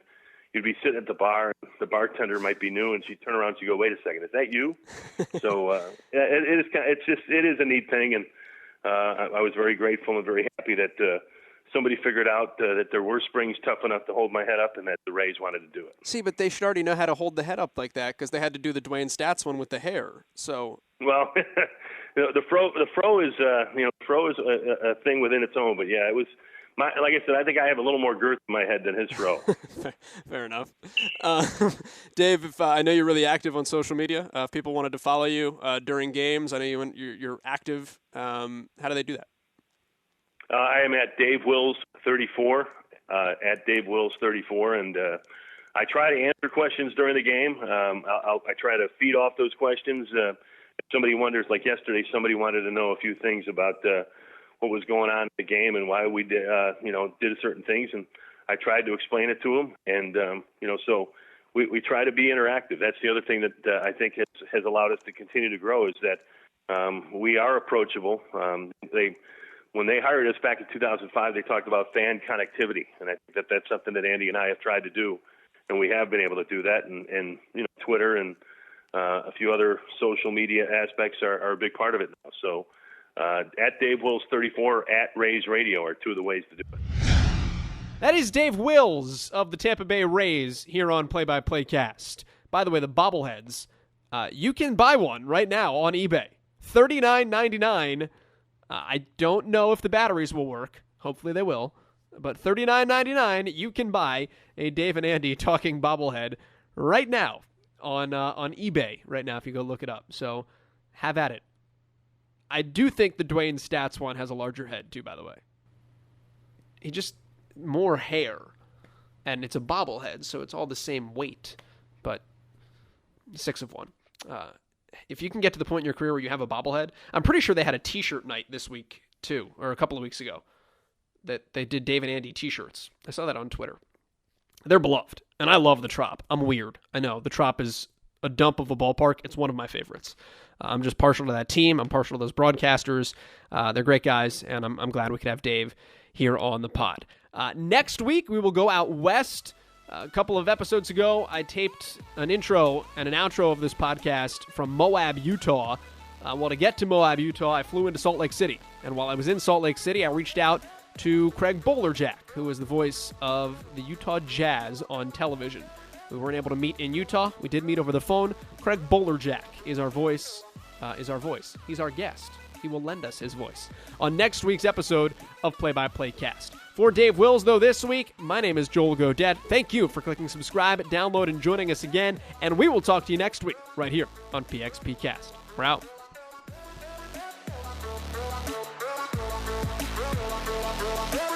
you'd be sitting at the bar, and the bartender might be new, and she'd turn around and she'd go, "Wait a second, is that you?" So it is a neat thing, and I was very grateful and very happy that somebody figured out that there were springs tough enough to hold my head up, and that the Rays wanted to do it. See, but they should already know how to hold the head up like that because they had to do the Dwayne Stats one with the hair. So well, the fro is a thing within its own. But yeah, it was like I said, I think I have a little more girth in my head than his fro. Fair enough. Dave, I know you're really active on social media. If people wanted to follow you during games, I know you're active. How do they do that? I am at Dave Wills 34, at Dave Wills 34, and I try to answer questions during the game. I try to feed off those questions. If somebody wonders, like yesterday, somebody wanted to know a few things about what was going on in the game and why we did certain things, and I tried to explain it to them. And so we try to be interactive. That's the other thing that I think has allowed us to continue to grow is that we are approachable. When they hired us back in 2005, they talked about fan connectivity, and I think that's something that Andy and I have tried to do, and we have been able to do that. And Twitter and a few other social media aspects are a big part of it now. So at Dave Wills 34, at Rays Radio are two of the ways to do it. That is Dave Wills of the Tampa Bay Rays here on Play-by-Playcast. By the way, the bobbleheads, you can buy one right now on eBay. $39.99. I don't know if the batteries will work. Hopefully they will. But $39.99, you can buy a Dave and Andy talking bobblehead right now on eBay right now if you go look it up. So have at it. I do think the Dwayne Stats one has a larger head too, by the way. He just more hair. And it's a bobblehead, so it's all the same weight. But 6 of 1. If you can get to the point in your career where you have a bobblehead, I'm pretty sure they had a T-shirt night this week too, or a couple of weeks ago, that they did Dave and Andy T-shirts. I saw that on Twitter. They're beloved, and I love the Trop. I'm weird. I know the Trop is a dump of a ballpark. It's one of my favorites. I'm just partial to that team. I'm partial to those broadcasters. They're great guys, and I'm glad we could have Dave here on the pod. Next week we will go out west. A couple of episodes ago, I taped an intro and an outro of this podcast from Moab, Utah. Well, to get to Moab, Utah, I flew into Salt Lake City. And while I was in Salt Lake City, I reached out to Craig Bolerjack, who is the voice of the Utah Jazz on television. We weren't able to meet in Utah. We did meet over the phone. Craig Bolerjack is our voice. He's our guest. He will lend us his voice on next week's episode of Play-by-Playcast. For Dave Wills, though, this week, my name is Joel Godet. Thank you for clicking subscribe, download, and joining us again. And we will talk to you next week right here on PXPcast. We're out. Yeah.